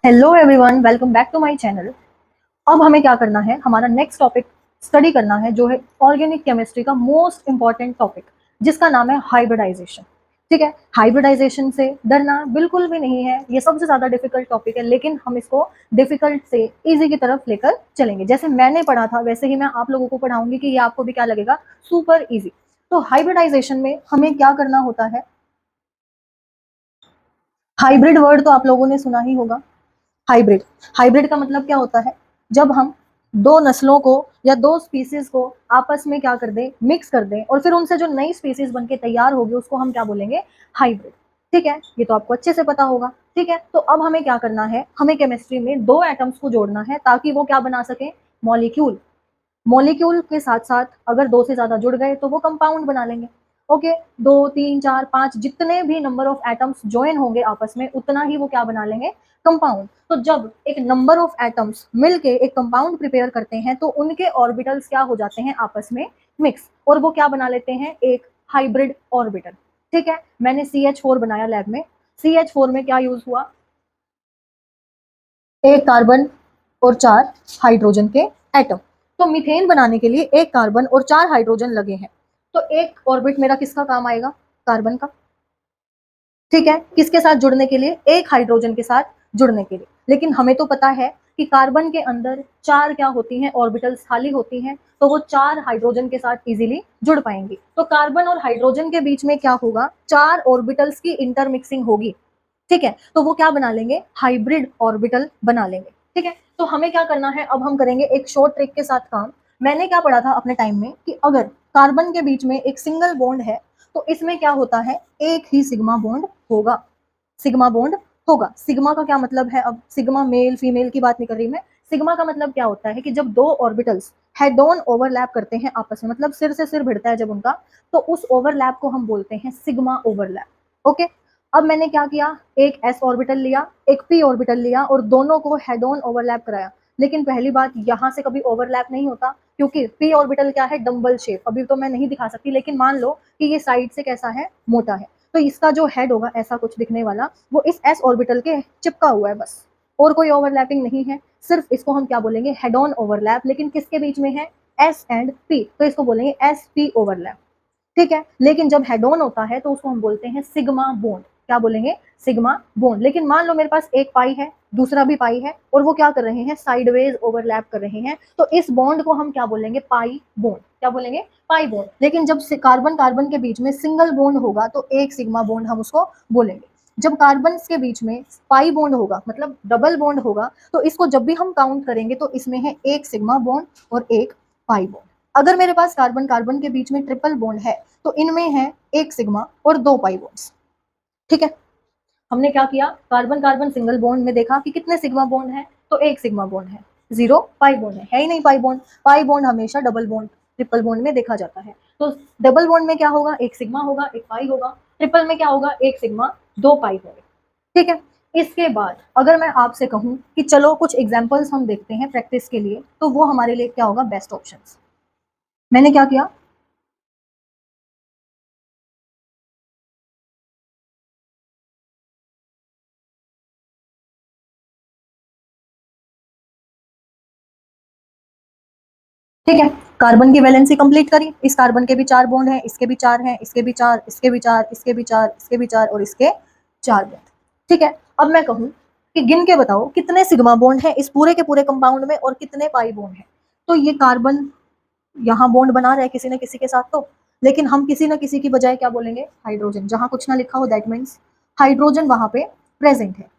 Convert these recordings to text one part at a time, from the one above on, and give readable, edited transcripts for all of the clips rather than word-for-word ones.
Hello everyone, welcome back to my channel. अब हमें क्या करना है, हमारा नेक्स्ट टॉपिक स्टडी करना है जो है ऑर्गेनिक केमिस्ट्री का मोस्ट इंपॉर्टेंट टॉपिक, जिसका नाम है हाइब्रिडाइजेशन। ठीक है, हाइब्रिडाइजेशन से डरना बिल्कुल भी नहीं है, ये सबसे ज्यादा डिफिकल्ट टॉपिक है, लेकिन हम इसको डिफिकल्ट से इजी की तरफ लेकर चलेंगे। जैसे मैंने पढ़ा था वैसे ही मैं आप लोगों को पढ़ाऊंगी कि ये आपको भी क्या लगेगा, सुपर इजी। तो हाइब्रिडाइजेशन में हमें क्या करना होता है, हाइब्रिड वर्ड तो आप लोगों ने सुना ही होगा। हाइब्रिड, हाइब्रिड का मतलब क्या होता है, जब हम दो नस्लों को या दो स्पीसीज को आपस में क्या कर दें, मिक्स कर दें, और फिर उनसे जो नई स्पीसीज बन के तैयार होगी उसको हम क्या बोलेंगे, हाइब्रिड। ठीक है, ये तो आपको अच्छे से पता होगा। ठीक है, तो अब हमें क्या करना है, हमें केमिस्ट्री में दो एटम्स को जोड़ना है ताकि वो क्या बना सके, मॉलिक्यूल। मॉलिक्यूल के साथ साथ अगर दो से ज्यादा जुड़ गए तो वो कंपाउंड बना लेंगे। ओके, दो तीन चार पांच जितने भी नंबर ऑफ एटम्स ज्वाइन होंगे आपस में, उतना ही वो क्या बना लेंगे, कंपाउंड। तो जब एक नंबर ऑफ एटम्स मिलके एक कंपाउंड प्रिपेयर करते हैं तो उनके ऑर्बिटल्स क्या हो जाते हैं, आपस में मिक्स, और वो क्या बना लेते हैं, एक हाइब्रिड ऑर्बिटल। ठीक है, मैंने CH4 बनाया लैब में। CH4 में क्या यूज हुआ, एक कार्बन और चार हाइड्रोजन के एटम। तो मीथेन बनाने के लिए एक कार्बन और चार हाइड्रोजन लगे हैं। तो एक ऑर्बिट मेरा किसका काम आएगा, कार्बन का। ठीक है, किसके साथ जुड़ने के लिए, एक हाइड्रोजन के साथ जुड़ने के लिए। लेकिन हमें तो पता है कि कार्बन के अंदर चार क्या होती हैं, ऑर्बिटल्स खाली होती हैं, तो वो चार हाइड्रोजन के साथ इजीली जुड़ पाएंगी। तो कार्बन और हाइड्रोजन के बीच में क्या होगा, चार ऑर्बिटल्स की इंटरमिक्सिंग होगी। ठीक है, तो वो क्या बना लेंगे, हाइब्रिड ऑर्बिटल बना लेंगे। ठीक है, तो हमें क्या करना है, अब हम करेंगे एक शॉर्ट ट्रिक के साथ काम। मैंने क्या पढ़ा था अपने टाइम में कि अगर कार्बन के बीच में एक सिंगल बॉन्ड है तो इसमें क्या होता है, एक ही सिग्मा बॉन्ड होगा। सिग्मा बॉन्ड होगा। सिग्मा का क्या मतलब है, अब सिग्मा मेल फीमेल की बात नहीं कर रही मैं। सिग्मा का मतलब क्या होता है कि जब दो ऑर्बिटल्स हेड ऑन ओवरलैप करते हैं आपस में, मतलब सिर से सिर भिड़ता है जब उनका, तो उस ओवरलैप को हम बोलते हैं सिग्मा ओवरलैप। ओके, अब मैंने क्या किया, एक s ऑर्बिटल लिया, एक p ऑर्बिटल लिया, और दोनों को हेड ऑन ओवरलैप कराया। लेकिन पहली बात, यहां से कभी ओवरलैप नहीं होता, क्योंकि p ऑर्बिटल क्या है, डम्बल शेप। अभी तो मैं नहीं दिखा सकती, लेकिन मान लो कि ये साइड से कैसा है, मोटा है, तो इसका जो हेड होगा ऐसा कुछ दिखने वाला, वो इस s ऑर्बिटल के चिपका हुआ है बस, और कोई ओवरलैपिंग नहीं है। सिर्फ इसको हम क्या बोलेंगे, हेड ऑन ओवरलैप, लेकिन किसके बीच में है, s एंड p, तो इसको बोलेंगे sp ओवरलैप। ठीक है, लेकिन जब हेड ऑन होता है तो उसको हम बोलते हैं सिग्मा बोन्ड। क्या बोलेंगे, सिग्मा बोन्ड। लेकिन मान लो मेरे पास एक पाई है, दूसरा भी पाई है, और वो क्या कर रहे हैं, साइडवेज ओवरलैप कर रहे हैं, तो इस बॉन्ड को हम क्या बोलेंगे, पाई बॉन्ड। क्या बोलेंगे, पाई बॉन्ड। लेकिन जब कार्बन कार्बन के बीच में सिंगल बॉन्ड होगा तो एक सिग्मा बॉन्ड हम उसको बोलेंगे। जब कार्बन के बीच में पाई बॉन्ड होगा, मतलब डबल बॉन्ड होगा, तो इसको जब भी हम काउंट करेंगे तो इसमें है एक सिग्मा बॉन्ड और एक पाई बॉन्ड। अगर मेरे पास कार्बन कार्बन के बीच में ट्रिपल बॉन्ड है तो इनमें है एक सिग्मा और दो पाई बॉन्ड्स। ठीक है, हमने क्या किया, कार्बन कार्बन सिंगल बॉन्ड में देखा कि कितने सिग्मा बॉन्ड है, तो एक सिग्मा बॉन्ड है, जीरो पाई बॉन्ड है ही नहीं पाई बॉन्ड। पाई बॉन्ड हमेशा डबल बॉन्ड, ट्रिपल बॉन्ड में देखा जाता है। तो डबल बॉन्ड में क्या होगा, एक सिग्मा होगा, एक पाई होगा। ट्रिपल में क्या होगा, एक सिग्मा दो पाई होगा। ठीक है, इसके बाद अगर मैं आपसे कहूं कि चलो कुछ एग्जाम्पल्स हम देखते हैं प्रैक्टिस के लिए, तो वो हमारे लिए क्या होगा, बेस्ट ऑप्शन। मैंने क्या किया, ठीक है, कार्बन की वैलेंसी कंप्लीट करी, इस कार्बन के भी चार बॉन्ड हैं, इसके भी चार हैं, इसके भी चार, इसके भी चार, इसके भी चार, इसके भी चार, और इसके चार बॉन्ड। ठीक है, अब मैं कहूं कि गिन के बताओ कितने सिग्मा बॉन्ड है इस पूरे के पूरे कंपाउंड में और कितने पाई बॉन्ड है। तो ये कार्बन यहाँ बॉन्ड बना रहे किसी न किसी के साथ, तो लेकिन हम किसी न किसी की बजाय क्या बोलेंगे, हाइड्रोजन। जहां कुछ ना लिखा हो दैट मीन्स हाइड्रोजन वहां पे प्रेजेंट है।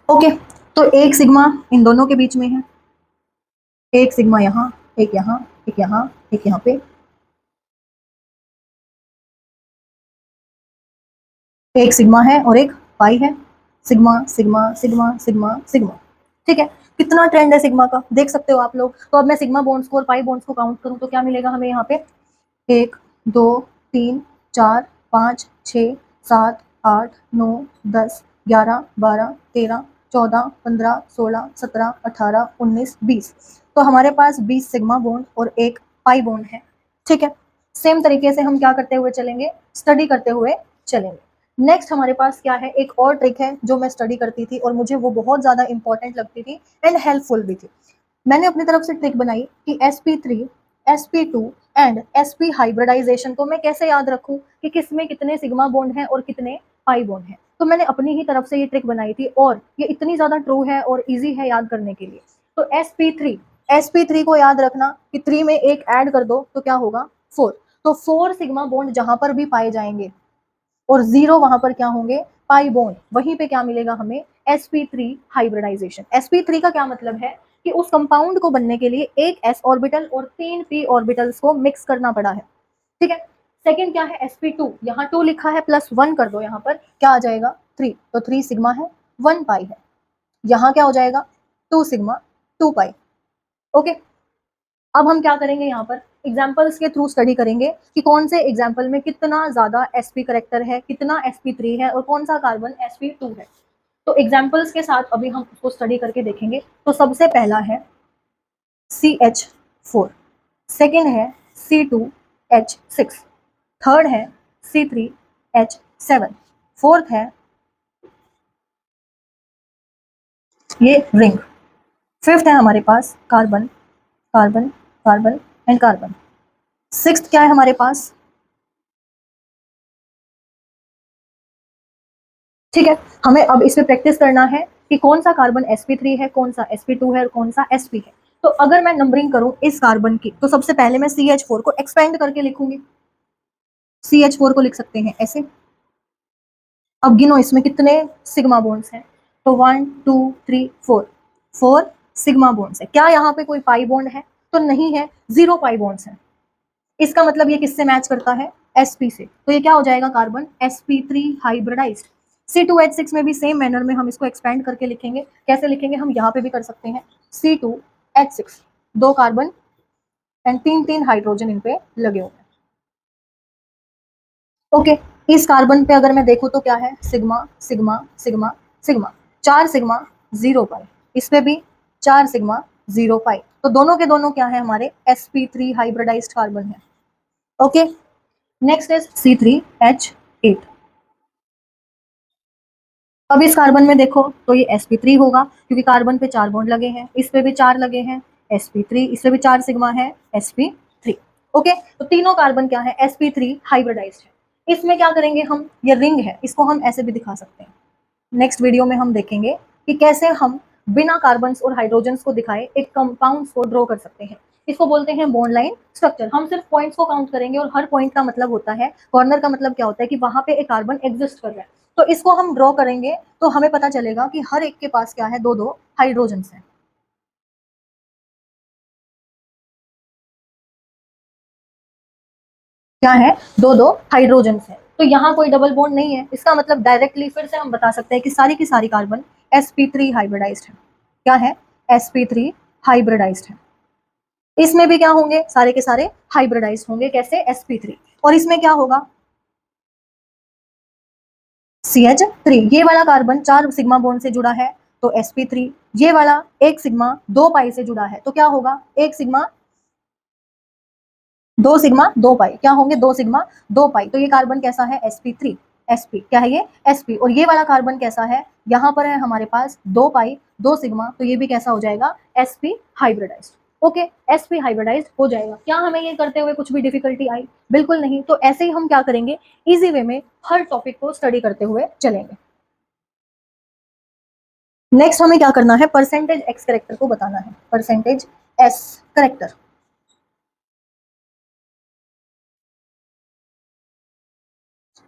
ओके, तो एक सिग्मा इन दोनों के बीच में है, एक सिग्मा यहाँ, एक यहाँ, एक यहाँ, एक यहाँ पे, एक सिग्मा है और एक पाई है। Sigma sigma sigma sigma sigma. ठीक है, कितना ट्रेंड है सिग्मा का, देख सकते हो आप लोग। तो अब मैं सिग्मा बॉन्ड्स को और पाई बॉन्ड्स को काउंट करूं तो क्या मिलेगा हमें यहाँ पे, एक, दो, तीन, चार, पाँच, छ, सात, आठ, नौ, 10, 11, 12, 13, 14, 15, 16, 17, 18, 19, 20। तो हमारे पास 20 सिग्मा बॉन्ड और एक पाई बॉन्ड है। ठीक है, सेम तरीके से हम क्या करते हुए चलेंगे, स्टडी करते हुए चलेंगे। नेक्स्ट हमारे पास क्या है, एक और ट्रिक है जो मैं स्टडी करती थी और मुझे वो बहुत ज़्यादा इंपॉर्टेंट लगती थी एंड हेल्पफुल भी थी। मैंने अपनी तरफ से ट्रिक बनाई कि sp3, sp2 and sp hybridisation को मैं कैसे याद रखूं कि किस में कितने सिग्मा बॉन्ड हैं और कितने पाई बॉन्ड हैं। तो मैंने अपनी ही तरफ से ये ट्रिक बनाई थी और ये इतनी ज़्यादा ट्रू है और इजी है याद करने के लिए। तो sp3 को याद रखना कि 3 में एक ऐड कर दो तो क्या होगा 4। तो 4 सिग्मा बॉन्ड जहां पर भी पाए जाएंगे और 0 वहां पर क्या होंगे पाई बॉन्ड, वहीं पे क्या मिलेगा हमें sp3 हाइब्रिडाइजेशन। sp3 का क्या मतलब है कि उस कंपाउंड को बनने के लिए एक s ऑर्बिटल और 3 p ऑर्बिटल्स को मिक्स करना पड़ा है। ठीक है। सेकंड क्या है sp2, यहाँ 2 लिखा है प्लस 1 कर दो, यहाँ पर क्या आ जाएगा 3, तो 3 सिग्मा है 1 पाई है, यहाँ क्या हो जाएगा 2 सिग्मा 2 पाई। ओके। अब हम क्या करेंगे, यहाँ पर एग्जाम्पल्स के थ्रू स्टडी करेंगे कि कौन से एग्जाम्पल में कितना ज्यादा sp करेक्टर है, कितना sp3 है और कौन सा कार्बन sp2 है। तो एग्जाम्पल्स के साथ अभी हम उसको स्टडी करके देखेंगे। तो सबसे पहला है CH4, सेकेंड है C2H6, थर्ड है C3H7, फोर्थ है ये रिंग, फिफ्थ है हमारे पास carbon carbon carbon and carbon, sixth क्या है हमारे पास, ठीक है। हमें अब इस पे प्रैक्टिस करना है कि कौन सा कार्बन sp3 है, कौन सा sp2 है और कौन सा sp है। तो अगर मैं नंबरिंग करूं इस कार्बन की तो सबसे पहले मैं CH4 को एक्सपेंड करके लिखूंगी। CH4 को लिख सकते हैं ऐसे। अब गिनो इसमें कितने सिग्मा बॉन्ड्स हैं, तो 1 2 3 4, 4 सिग्मा बॉन्ड्स है। क्या यहाँ पे कोई पाई बॉन्ड है, तो नहीं है, 0 पाई बॉन्ड्स है। इसका मतलब ये किससे मैच करता है sp से, तो ये क्या हो जाएगा कार्बन sp3 हाइब्रिडाइज्ड। C2H6 में भी सेम मैनर में हम इसको एक्सपेंड करके लिखेंगे। कैसे लिखेंगे, हम यहाँ पे भी कर सकते हैं C2H6, 2 carbon and 3 hydrogen in पे लगे हुए हैं। ओके। इस कार्बन पे अगर मैं देखूं तो क्या है, sigma sigma sigma sigma, 4 sigma 0 पाई, इस पे भी 4 सिग्मा 0 पाई, तो दोनों के दोनों क्या है हमारे sp3 हाइब्रिडाइज्ड कार्बन है। ओके। Next is C3H8। अब इस कार्बन में देखो तो ये sp3 होगा क्योंकि कार्बन पे 4 बॉन्ड लगे हैं, इस पे भी 4 लगे हैं sp3, इस पे भी 4 सिग्मा है sp3। ओके। तो तीनों कार्बन क्या है sp3 हाइब्रिडाइज्ड है। इसमें क्या करेंगे हम, ये रिंग है, इसको हम ऐसे भी दिखा सकते हैं। नेक्स्ट वीडियो में हम देखेंगे कि कैसे हम बिना कार्बन्स और हाइड्रोजन्स को दिखाए एक कंपाउंड्स को ड्रॉ कर सकते हैं। इसको बोलते हैं बॉन्ड लाइन स्ट्रक्चर। हम सिर्फ पॉइंट्स को काउंट करेंगे और हर पॉइंट का मतलब होता है, कॉर्नर का मतलब क्या होता है कि वहां पे एक कार्बन एग्जिस्ट कर रहा है। तो इसको हम ड्रॉ करेंगे तो हमें पता चलेगा कि हर एक के पास क्या है, 2 हाइड्रोजन्स हैं। क्या है, 2 हाइड्रोजन्स है। तो यहाँ कोई डबल बॉन्ड नहीं है, इसका मतलब डायरेक्टली फिर से हम बता सकते हैं कि सारी की सारी कार्बन sp3 हाइब्रिडाइज्ड है। क्या है, sp3 हाइब्रिडाइज्ड है। इसमें भी क्या होंगे, सारे के सारे हाइब्रिडाइज्ड होंगे, कैसे sp3। और इसमें क्या होगा CH3, ये वाला कार्बन 4 सिग्मा बॉन्ड से जुड़ा है तो sp3, ये वाला 1 सिग्मा 2 पाई से जुड़ा है तो क्या होगा 1 सिग्मा 2 सिग्मा 2 पाई, क्या होंगे 2 सिग्मा 2 पाई। तो ये कार्बन कैसा है sp3, sp क्या है ये sp। और ये वाला कार्बन कैसा है, यहाँ पर है हमारे पास 2 पाई 2 सिग्मा, तो ये भी कैसा हो जाएगा sp hybridised. Okay, sp hybridised हो जाएगा। क्या हमें ये करते हुए कुछ भी डिफिकल्टी आई, बिल्कुल नहीं। तो ऐसे ही हम क्या करेंगे, इजी वे में हर टॉपिक को स्टडी करते हुए चलेंगे। नेक्स्ट हमें क्या करना है, परसेंटेज एक्स करेक्टर को बताना है, परसेंटेज एस करेक्टर।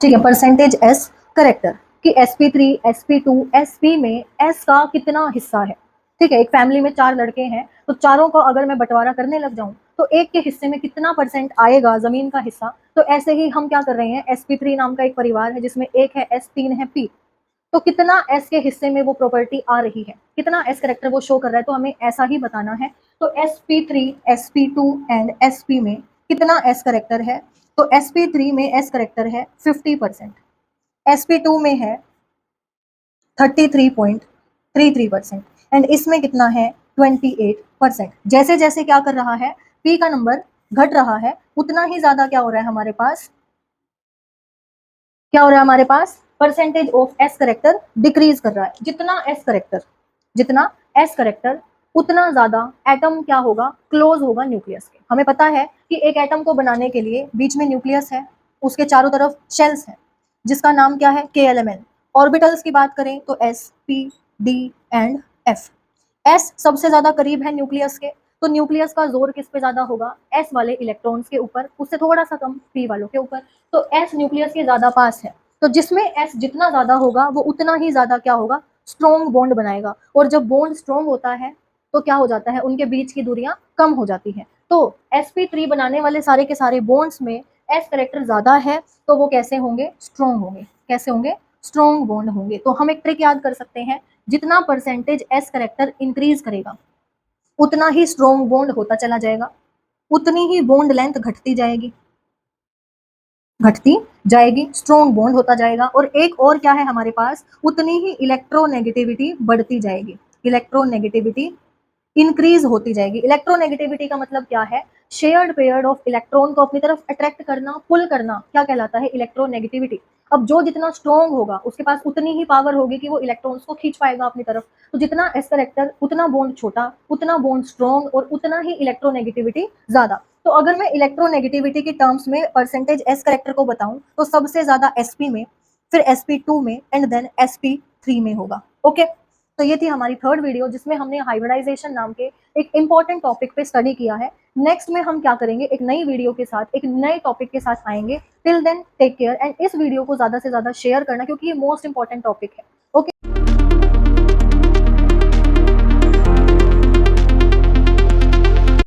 ठीक है, परसेंटेज एस करेक्टर कि sp3 sp2 sp में s का कितना हिस्सा है। ठीक है, एक फैमिली में 4 लड़के हैं तो चारों को अगर मैं बंटवारा करने लग जाऊं तो एक के हिस्से में कितना परसेंट आएगा जमीन का हिस्सा। तो ऐसे ही हम क्या कर रहे हैं, sp3 नाम का एक परिवार है जिसमें एक है s, 3 है p, तो कितना s के हिस्से में वो प्रॉपर्टी आ रही है, कितना s करेक्टर वो शो कर रहा है, तो हमें ऐसा ही बताना है। तो sp3 sp2 एंड sp में कितना s करेक्टर है, तो sp3 में s करेक्टर है 50%, sp2 में है 33.33% एंड इसमें कितना है 28%। जैसे जैसे क्या कर रहा है, p का नंबर घट रहा है उतना ही ज्यादा क्या हो रहा है हमारे पास क्या हो रहा है हमारे पास, percentage of S character decrease कर रहा है। जितना एस करेक्टर उतना ज्यादा एटम क्या होगा, क्लोज होगा न्यूक्लियस के। हमें पता है कि एक एटम को बनाने के लिए बीच में न्यूक्लियस है, उसके चारों तरफ शेल्स है, जिसका नाम क्या है, KLMN। ऑर्बिटल्स की बात करें तो S P D and F। S सबसे ज्यादा करीब है न्यूक्लियस के, तो न्यूक्लियस का जोर किस पे ज्यादा होगा, एस वाले इलेक्ट्रॉन्स के ऊपर, उससे थोड़ा सा कम पी वालों के ऊपर। तो एस न्यूक्लियस के ज्यादा पास है, तो जिसमें एस जितना ज्यादा होगा वो उतना ही ज्यादा क्या होगा, स्ट्रॉन्ग बॉन्ड बनाएगा। और जब बॉन्ड स्ट्रॉन्ग होता है तो क्या हो जाता है, उनके बीच की दूरियां कम हो जाती हैं। तो sp3 बनाने वाले सारे के सारे बॉन्ड्स में एस करेक्टर ज्यादा है, तो वो कैसे होंगे, स्ट्रॉन्ग होंगे। कैसे होंगे, स्ट्रॉन्ग बॉन्ड होंगे। तो हम एक ट्रिक याद कर सकते हैं, जितना परसेंटेज एस करेक्टर इंक्रीज करेगा उतना ही स्ट्रॉन्ग बॉन्ड होता चला जाएगा, उतनी ही बॉन्ड लेंथ घटती जाएगी, स्ट्रॉन्ग बॉन्ड होता जाएगा। और एक और क्या है हमारे पास, उतनी ही इलेक्ट्रोनेगेटिविटी बढ़ती जाएगी, इलेक्ट्रोनेगेटिविटी इंक्रीज होती जाएगी। इलेक्ट्रोनेगेटिविटी का मतलब क्या है, शेयर्ड पेयर ऑफ इलेक्ट्रॉन को अपनी तरफ अट्रैक्ट करना, पुल करना, क्या कहलाता है, इलेक्ट्रोनेगेटिविटी। अब जो जितना स्ट्रॉन्ग होगा उसके पास उतनी ही पावर होगी कि वो इलेक्ट्रॉन्स को खींच पाएगा अपनी तरफ। तो जितना एस करेक्टर उतना बॉन्ड छोटा, उतना बॉन्ड स्ट्रॉन्ग, और उतना ही इलेक्ट्रोनेगेटिविटी ज्यादा। तो अगर मैं इलेक्ट्रोनेगेटिविटी की टर्म्स में परसेंटेज एस करेक्टर को बताऊं तो सबसे ज्यादा sp में, फिर sp2 में, एंड देन sp3 में होगा। ओके, तो ये थी हमारी थर्ड वीडियो जिसमें हमने हाइब्रिडाइजेशन नाम के एक इंपॉर्टेंट टॉपिक पे स्टडी किया है। नेक्स्ट में हम क्या करेंगे, एक नई वीडियो के साथ, एक नए टॉपिक के साथ आएंगे। Till then take care, and इस वीडियो को ज्यादा से ज्यादा शेयर करना क्योंकि ये मोस्ट इंपॉर्टेंट टॉपिक है। ओके।